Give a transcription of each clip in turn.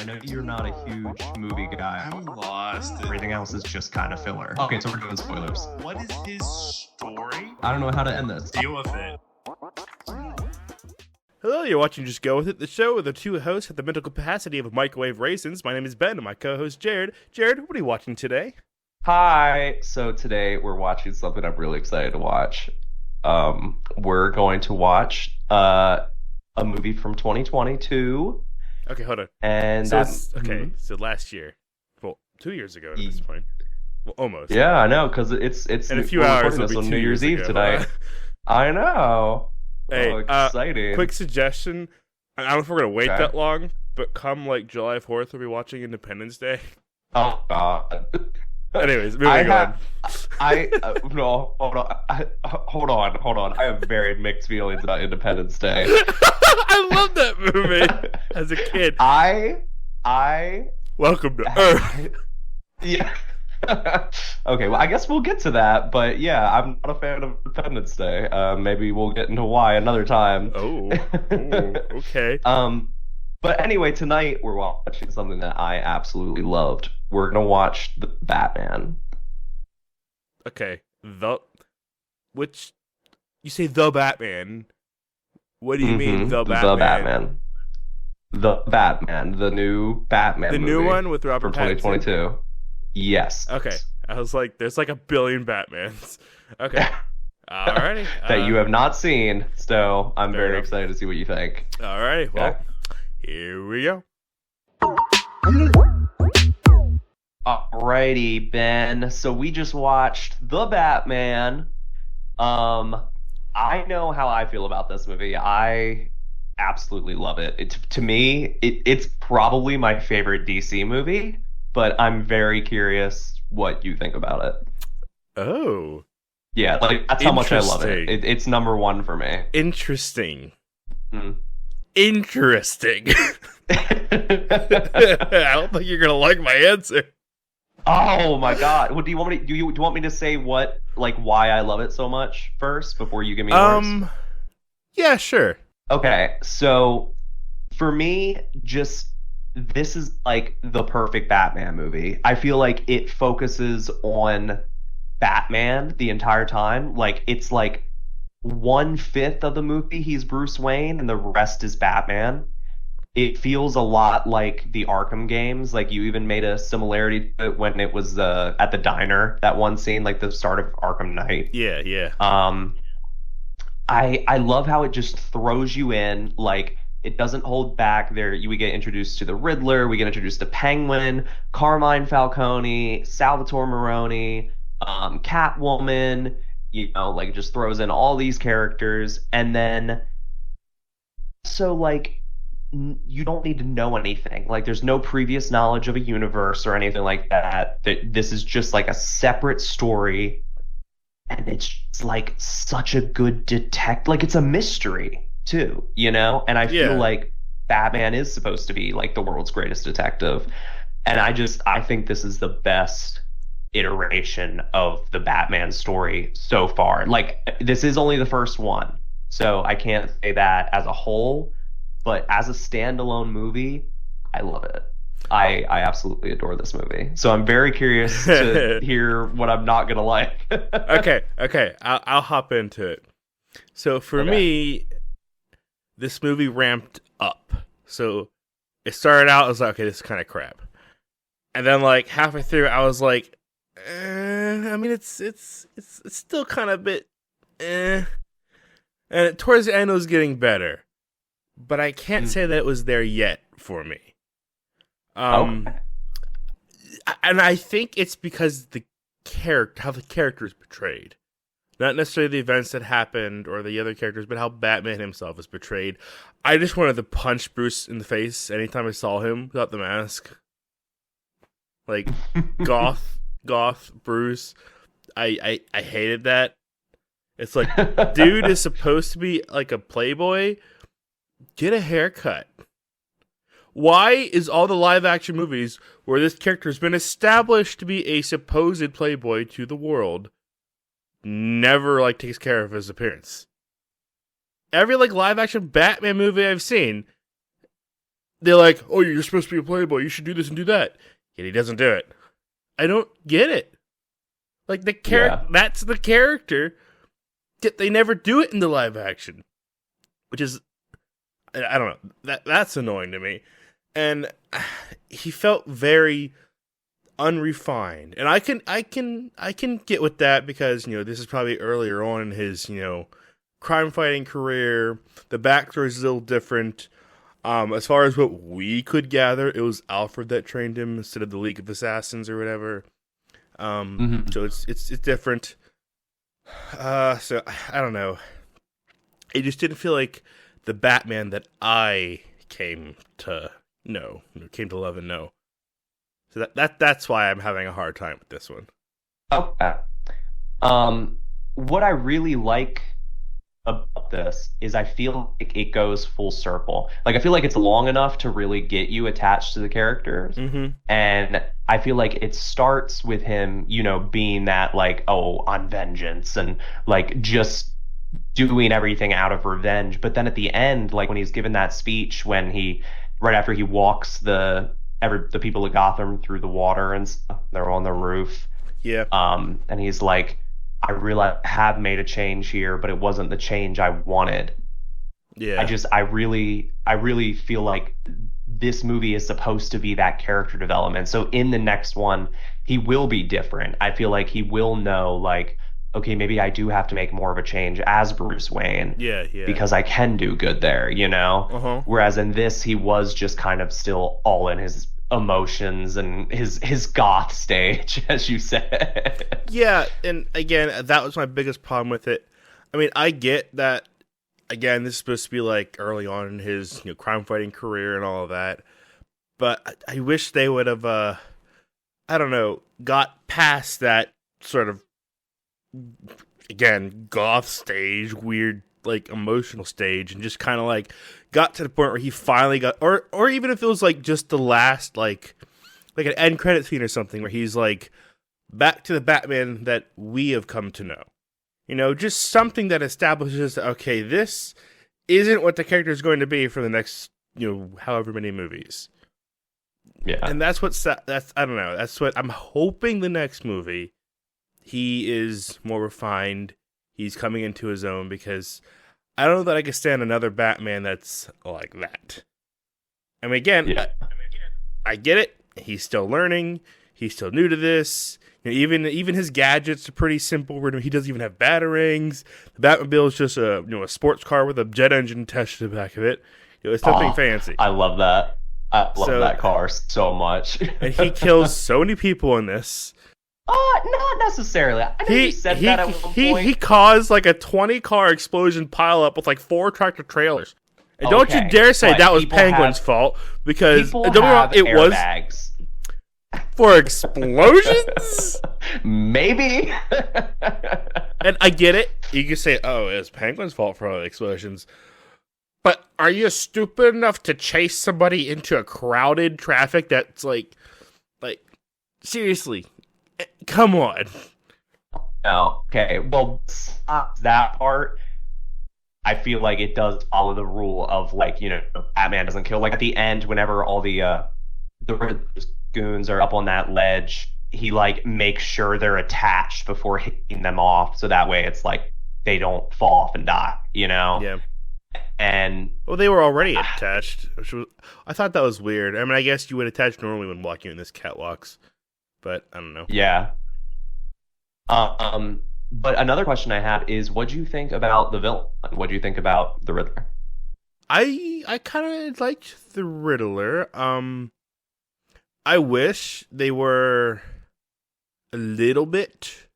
I know you're not a huge movie guy. I'm lost. Everything else is just kind of filler. Okay, so we're doing spoilers. What is his story? I don't know how to end this. Deal with it. Hello, you're watching Just Go With It, the show where the two hosts have the mental capacity of microwave raisins. My name is Ben, and my co-host Jared. Jared, what are you watching today? Hi. So today we're watching something I'm really excited to watch. We're going to watch a movie from 2022. Okay, hold on. And So so last year. Well, 2 years ago at this point. Well, almost. Yeah, I know, because it's In a few we're hours, recording it'll this be on 2 New Year's years Eve ago. tonight. I know. Hey, oh, exciting. quick suggestion. I don't know if we're going to wait Okay. that long, but come like July 4th, we'll be watching Independence Day. Oh God. Anyways, moving on. No, hold on. I have very mixed feelings about Independence Day. I love that movie as a kid. I Welcome to Earth. yeah. Okay, well, I guess we'll get to that, but yeah, I'm not a fan of Independence Day. Maybe we'll get into why another time. Oh, okay. But anyway, tonight we're watching something that I absolutely loved. We're gonna watch The Batman. Okay. You say The Batman. What do you mean, The Batman? The Batman. The Batman, the new Batman The movie new one with Robert from Pattinson? 2022. Yes. Okay. I was like, there's like a billion Batmans. Okay. Alrighty. That you have not seen, so I'm Fair very enough. excited to see what you think. Alrighty. Well, Okay. here we go. Alrighty, Ben. So we just watched The Batman. I know how I feel about this movie. I absolutely love it. To me, it's probably my favorite DC movie, but I'm very curious what you think about it. Oh. Yeah, like that's how much I love it. Interesting. It's number one for me. Interesting. Mm. Interesting. I don't think you're gonna like my answer. Oh my God! Well, do you want me to say why I love it so much first before you give me yours? Yeah, sure. Okay, so for me, just this is like the perfect Batman movie. I feel like it focuses on Batman the entire time. Like it's like 1/5 of the movie he's Bruce Wayne and the rest is Batman. It feels a lot like the Arkham games. Like you even made a similarity to it when it was at the diner, that one scene, like the start of Arkham Knight. Yeah. I love how it just throws you in, like it doesn't hold back. We get introduced to the Riddler, we get introduced to Penguin, Carmine Falcone, Salvatore Maroni, Catwoman, like it just throws in all these characters, and then so like you don't need to know anything. Like there's no previous knowledge of a universe or anything like that. This is just like a separate story. And it's just like such a good like it's a mystery too, And I feel like Batman is supposed to be like the world's greatest detective. And I think this is the best iteration of the Batman story so far. Like this is only the first one. So I can't say that as a whole, but as a standalone movie, I love it. I absolutely adore this movie. So I'm very curious to hear what I'm not going to like. Okay. I'll hop into it. So for me, this movie ramped up. So it started out, I was like, okay, this is kind of crap. And then like halfway through, I was like, I mean, it's still kind of a bit, And towards the end, it was getting better. But I can't say that it was there yet for me. And I think it's because how the character is portrayed. Not necessarily the events that happened or the other characters, but how Batman himself is portrayed. I just wanted to punch Bruce in the face anytime I saw him without the mask. Like, goth Bruce. I hated that. It's like, dude is supposed to be like a playboy. Get a haircut. Why is all the live action movies where this character has been established to be a supposed playboy to the world never like takes care of his appearance? Every like live action Batman movie I've seen, they're like, oh, you're supposed to be a playboy, you should do this and do that. Yet he doesn't do it. I don't get it. Like, that's the character, yet they never do it in the live action. Which is, I don't know, that's annoying to me. And he felt very unrefined. And I can get with that because, this is probably earlier on in his, crime fighting career. The backstory is a little different. As far as what we could gather, it was Alfred that trained him instead of the League of Assassins or whatever. So it's different. So I don't know. It just didn't feel like the Batman that I came to love and know. So that's why I'm having a hard time with this one. Okay. What I really like about this is I feel like it goes full circle. Like, I feel like it's long enough to really get you attached to the characters. And I feel like it starts with him, being that, like, oh, on vengeance and, like, just doing everything out of revenge. But then at the end, like, when he's given that speech, right after he walks the people of Gotham through the water and stuff, they're on the roof. Yeah. And he's like, I realize I have made a change here, but it wasn't the change I wanted. Yeah. I really feel like this movie is supposed to be that character development. So in the next one, he will be different. I feel like he will know, like, okay, maybe I do have to make more of a change as Bruce Wayne. Yeah. Because I can do good there, Whereas in this, he was just kind of still all in his emotions and his goth stage, as you said. Yeah, and again, that was my biggest problem with it. I mean, I get that, again, this is supposed to be like early on in his crime fighting career and all of that, but I wish they would have I don't know, got past that sort of, again, goth stage, weird, like, emotional stage, and just kind of, like, got to the point where he finally got, or even if it was, like, just the last, like an end credit scene or something, where he's, like, back to the Batman that we have come to know. Just something that establishes, okay, this isn't what the character is going to be for the next, however many movies. Yeah. And that's I don't know, that's what I'm hoping the next movie, he is more refined, he's coming into his own, because I don't know that I can stand another Batman that's like that. I mean, again, I get it. He's still learning. He's still new to this. Even his gadgets are pretty simple. He doesn't even have batarangs. The Batmobile is just a sports car with a jet engine attached to the back of it. It's nothing fancy. I love that. I love that car so much. And he kills so many people in this. Not necessarily. I know you said that at one point. He caused like a 20-car explosion pileup with like 4 tractor trailers. And don't you dare say that was Penguin's fault, because it was airbags. For explosions? Maybe. And I get it. You can say, oh, it's Penguin's fault for all the explosions. But are you stupid enough to chase somebody into a crowded traffic that's like seriously? Come on. Oh, okay. Well, that part, I feel like it does follow the rule of, like, Batman doesn't kill. Like, at the end, whenever all the goons are up on that ledge, he, like, makes sure they're attached before hitting them off, so that way it's like they don't fall off and die, Yeah. And well, they were already attached. I thought that was weird. I mean, I guess you would attach normally when walking in this catwalks, but I don't know. Yeah. But another question I have is, what do you think about the villain? What do you think about the Riddler? I kind of liked the Riddler. I wish they were a little bit.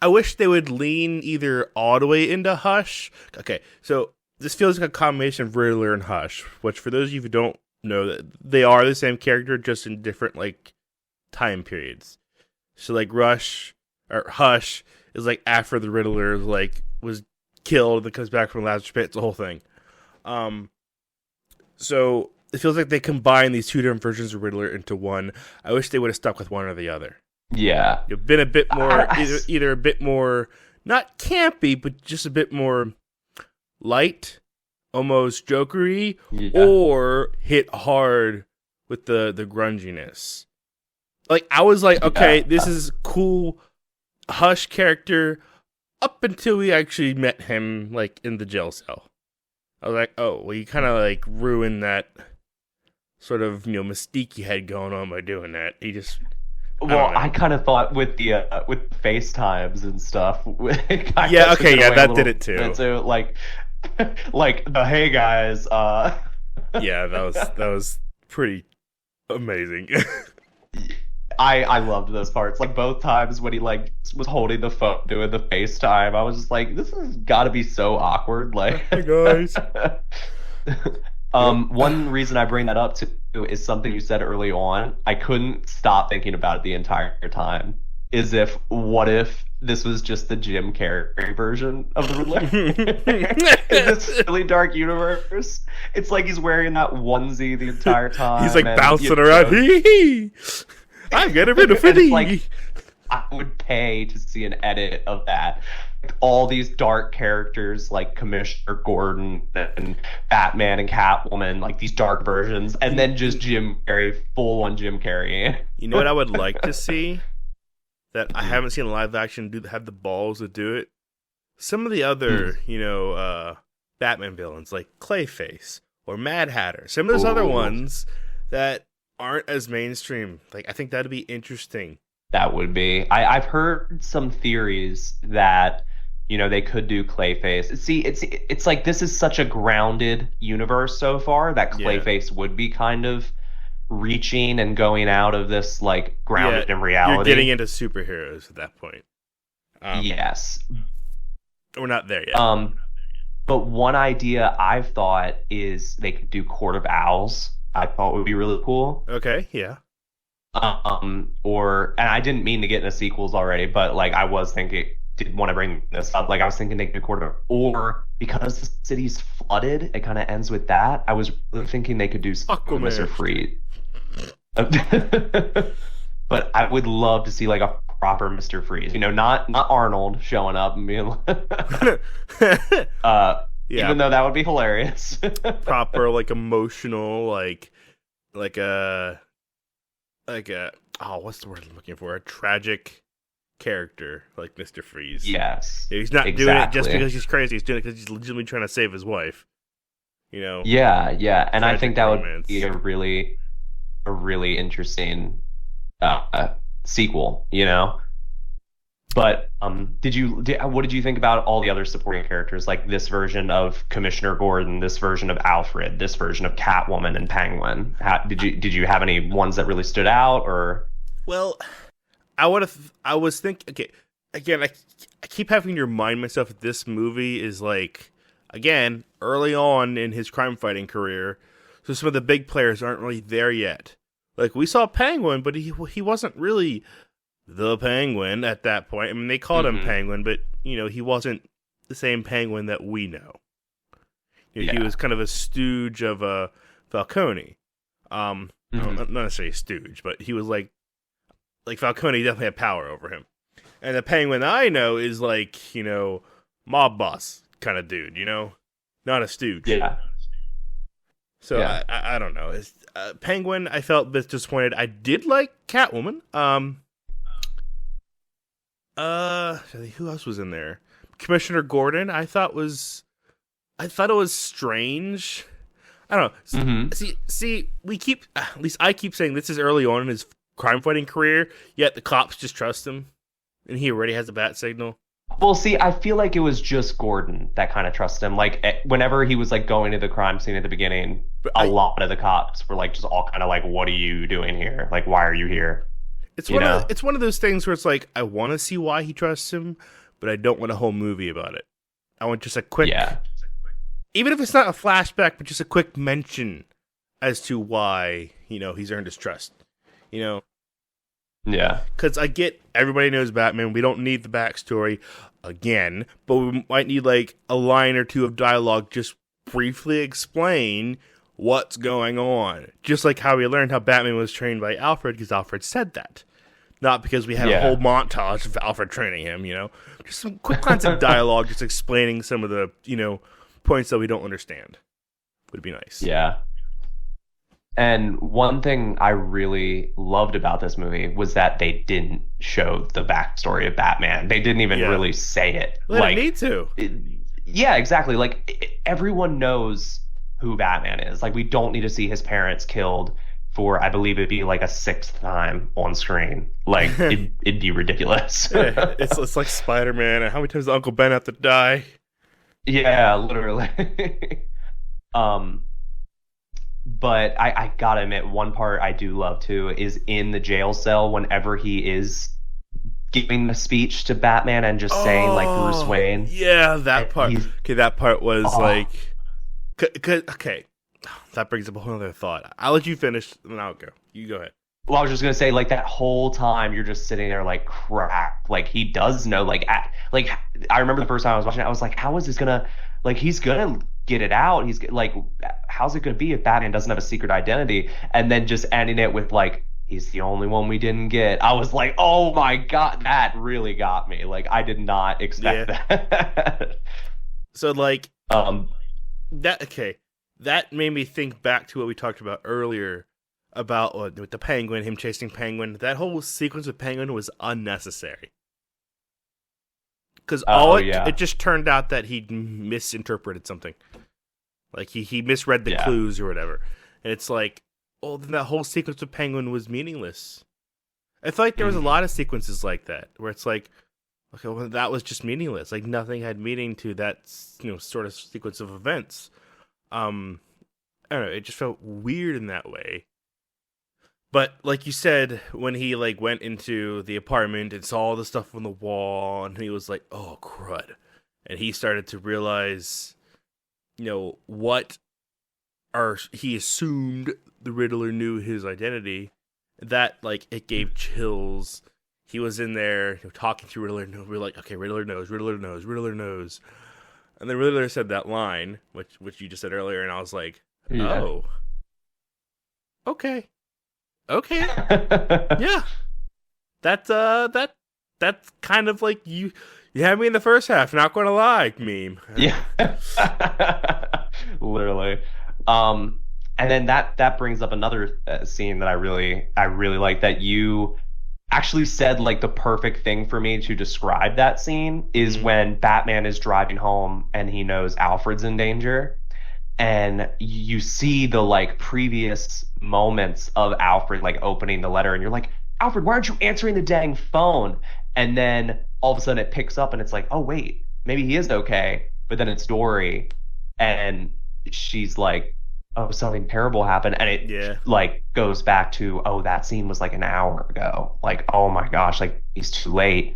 I wish they would lean either all the way into Hush. Okay, so this feels like a combination of Riddler and Hush, which, for those of you who don't know, that they are the same character, just in different, like, time periods. So, like, Hush is, like, after the Riddler, like, was killed and comes back from Lazarus Pit. It's the whole thing. So it feels like they combine these two different versions of Riddler into one. I wish they would have stuck with one or the other. Yeah. You've been a bit more, either a bit more, not campy, but just a bit more light almost jokery, Yeah. or hit hard with the grunginess. Like, I was like, okay, this is cool Hush character up until we actually met him, like, in the jail cell. I was like, oh, well, you kind of, like, ruined that sort of, mystique you had going on by doing that. He just... Well, I kind of thought with the with FaceTimes and stuff. Yeah, okay, yeah, that did it too. So like the hey guys. Yeah, that was pretty amazing. I loved those parts. Like both times when he like was holding the phone doing the FaceTime, I was just like, this has got to be so awkward. Like, hey guys. One reason I bring that up too is something you said early on. I couldn't stop thinking about it the entire time. What if this was just the Jim Carrey version of the Riddler? In this really dark universe, it's like he's wearing that onesie the entire time. He's like bouncing around. Hee. I'm getting rid of it. Like, I would pay to see an edit of that. All these dark characters like Commissioner Gordon and Batman and Catwoman, like these dark versions, and then just Jim Carrey, full on Jim Carrey. You know what I would like to see? That I haven't seen live action have the balls to do it. Some of the other, Batman villains like Clayface or Mad Hatter. Some of those other ones that aren't as mainstream. Like, I think that'd be interesting. That would be. I've heard some theories that, they could do Clayface. See, it's like this is such a grounded universe so far that Clayface would be kind of reaching and going out of this like grounded in reality. You're getting into superheroes at that point. Yes. We're not there yet. But one idea I've thought is they could do Court of Owls. I thought would be really cool. Okay, yeah. And I didn't mean to get into sequels already, but like I was thinking, did want to bring this up. Like I was thinking they could do Court of, or because the city's flooded, it kind of ends with that. I was really thinking they could do Mr. Freeze. But I would love to see like a proper Mr. Freeze. Not Arnold showing up and being like, even though that would be hilarious. Proper like emotional like a what's the word I'm looking for? A tragic character like Mr. Freeze. Yes. He's not doing it just because he's crazy. He's doing it because he's legitimately trying to save his wife. Yeah. And I think that romance. Would be a really interesting sequel, But what did you think about all the other supporting characters, like this version of Commissioner Gordon, this version of Alfred, this version of Catwoman and Penguin? Did you have any ones that really stood out, or? Well, I was thinking. Okay, again, I keep having to remind myself that this movie is like, again, early on in his crime fighting career, so some of the big players aren't really there yet. Like we saw Penguin, but he wasn't really the Penguin at that point. I mean, they called him Penguin, but he wasn't the same Penguin that we know. He was kind of a stooge of Falcone. Not necessarily a stooge, but he was like Falcone definitely had power over him. And the Penguin I know is like, mob boss kind of dude, not a stooge. Yeah. So I don't know. Penguin, I felt a bit disappointed. I did like Catwoman. Who else was in there? Commissioner Gordon, I thought it was strange. I don't know. See, at least I keep saying this is early on in his crime fighting career, yet the cops just trust him, and he already has a bat signal. Well, see, I feel like it was just Gordon that kind of trusted him. Like whenever he was like going to the crime scene at the beginning, a lot of the cops were like just all kind of like, "What are you doing here? Like, why are you here?" It's one of those things where it's like, I want to see why he trusts him, but I don't want a whole movie about it. I want just a quick, even if it's not a flashback, but just a quick mention as to why he's earned his trust. Yeah. Because I get everybody knows Batman. We don't need the backstory again, but we might need like a line or two of dialogue just briefly explain what's going on. Just like how we learned how Batman was trained by Alfred, because Alfred said that. Not because we had a whole montage of Alfred training him, Just some quick lines of dialogue just explaining some of the, points that we don't understand. would be nice. Yeah. And one thing I really loved about this movie was that they didn't show the backstory of Batman. They didn't even Yeah. really say it. Well, they Like, need to. yeah, exactly. Like everyone knows who Batman is. Like we don't need to see his parents killed for, I believe it'd be like a sixth time on screen. Like it'd be ridiculous. Yeah, it's like Spider-Man. And how many times does Uncle Ben have to die? Yeah, literally. Um, but I gotta admit, one part I do love too is in the jail cell whenever he is giving the speech to Batman and just saying like Bruce Wayne. Yeah, that And part. he's- Okay, that part was Oh. like, okay, that brings up a whole other thought. I'll let you finish, and then I'll go. You go ahead. Well, I was just gonna say, like that whole time you're just sitting there like crap. Like he does know, like I remember the first time I was watching it, I was like, how is this gonna, like he's gonna get it out? He's like, how's it gonna be if Batman doesn't have a secret identity? And then just ending it with like, he's the only one we didn't get. I was like, oh my God, that really got me. Like I did not expect that. So like um, that. Okay, that made me think back to what we talked about earlier about with the Penguin, him chasing Penguin. That whole sequence with Penguin was unnecessary. Because it just turned out that he misinterpreted something. Like he misread the clues or whatever. And it's like, oh, then that whole sequence with Penguin was meaningless. I feel like there was a lot of sequences like that where it's like, okay, well, that was just meaningless. Like nothing had meaning to that, sort of sequence of events. I don't know. It just felt weird in that way. But like you said, when he like went into the apartment and saw all the stuff on the wall, and he was like, "Oh crud," and he started to realize, what he assumed the Riddler knew his identity. That like it gave chills. He was in there talking to Riddler, and we were like, "Okay, Riddler knows, Riddler knows, Riddler knows." And then Riddler said that line, which you just said earlier, and I was like, "Oh, okay." Okay. Yeah. That's kind of like you had me in the first half, not gonna lie, meme. Yeah. Literally. And then that brings up another scene that I really like, that you actually said like the perfect thing for me to describe that scene is when Batman is driving home and he knows Alfred's in danger. And you see the like previous moments of Alfred like opening the letter, and you're like, Alfred, why aren't you answering the dang phone? And then all of a sudden it picks up and it's like, oh wait, maybe he is okay. But then it's Dory, and she's like, oh, something terrible happened, and it like goes back to, oh, that scene was like an hour ago. Like, oh my gosh, like he's too late.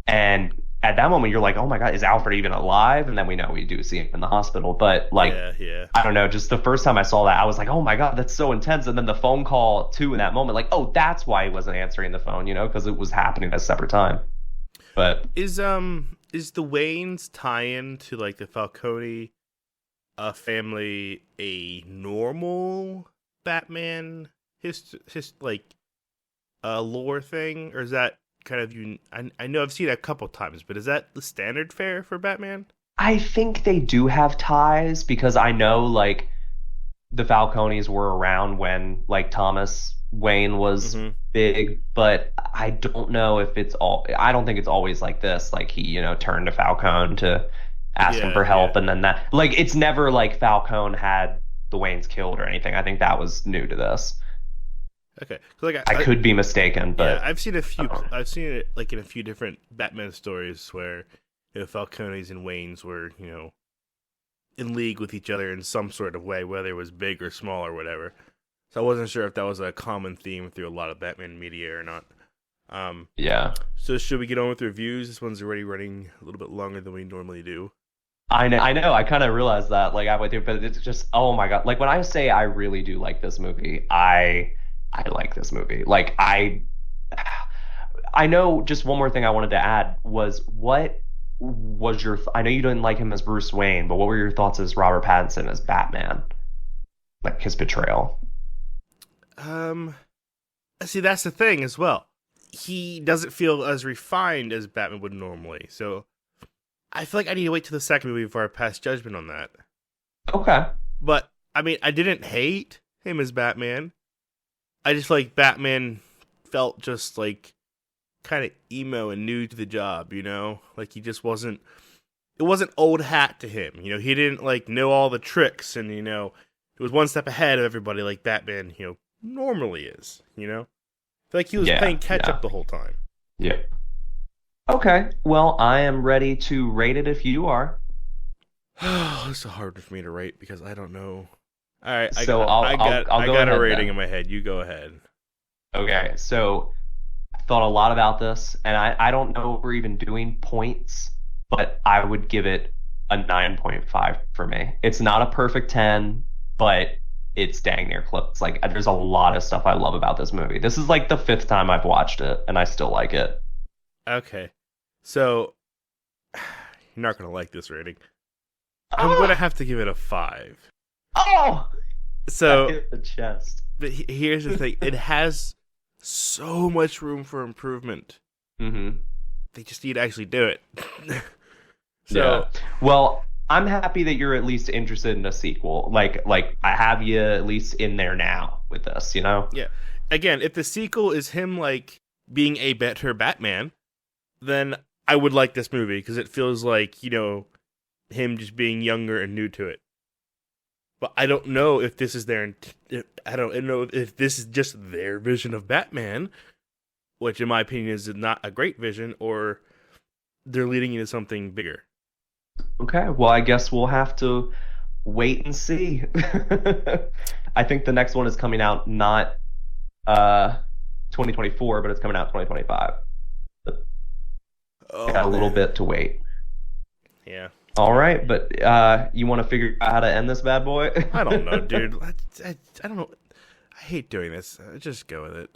And at that moment, you're like, oh my God, is Alfred even alive? And then we know we do see him in the hospital. But like, I don't know, just the first time I saw that, I was like, oh my God, that's so intense. And then the phone call too in that moment, like, oh, that's why he wasn't answering the phone, because it was happening at a separate time. But is the Waynes tie-in to like the Falcone family a normal Batman lore thing, or is that kind of I know I've seen it a couple times, but is that the standard fare for Batman? I think they do have ties, because I know like the Falcones were around when like Thomas Wayne was big, but I don't know if I don't think it's always like this. Like he, turned to Falcone to ask him for help, and then that, like, it's never like Falcone had the Waynes killed or anything. I think that was new to this. Okay, like I could be mistaken, but I've seen a few. I've seen it like in a few different Batman stories where Falcones and Waynes were in league with each other in some sort of way, whether it was big or small or whatever. So I wasn't sure if that was a common theme through a lot of Batman media or not. Yeah. So should we get on with reviews? This one's already running a little bit longer than we normally do. I know. I kind of realized that like I went through, but it's just, oh my God. Like when I say I really do like this movie, I like this movie. Like I know. Just one more thing I wanted to add was, what was your? I know you didn't like him as Bruce Wayne, but what were your thoughts as Robert Pattinson as Batman? Like his portrayal. See, that's the thing as well. He doesn't feel as refined as Batman would normally. So I feel like I need to wait till the second movie before I pass judgment on that. Okay. But I mean, I didn't hate him as Batman. I just like Batman felt just like kind of emo and new to the job, you know? Like he just wasn't it wasn't old hat to him. You know, he didn't like know all the tricks and it was one step ahead of everybody like Batman, normally is, I feel like he was playing catch up the whole time. Yeah. Okay. Well, I am ready to rate it if you are. It's so hard for me to rate because I don't know. All right, I So got a rating then. in my head. You go ahead. Okay. So I thought a lot about this, and I don't know if we're even doing points, but I would give it a 9.5 for me. It's not a perfect 10, but it's dang near close. Like, there's a lot of stuff I love about this movie. This is like the fifth time I've watched it, and I still like it. Okay, so you're not gonna like this rating. I'm gonna have to give it a 5. Oh! So I hit the chest. but here's the thing: it has so much room for improvement. Mm-hmm. They just need to actually do it. Yeah. Well, I'm happy that you're at least interested in a sequel. Like I have you at least in there now with this, Yeah. Again, if the sequel is him like being a better Batman, then I would like this movie because it feels like, him just being younger and new to it. But I don't know if this is I don't know if this is just their vision of Batman, which in my opinion is not a great vision, or they're leading into something bigger. Okay, well, I guess we'll have to wait and see. I think the next one is coming out not 2024, but it's coming out 2025. Oh, Got a little bit to wait. Yeah. All right, but you want to figure out how to end this bad boy? I don't know, dude. I don't know. I hate doing this. Just go with it.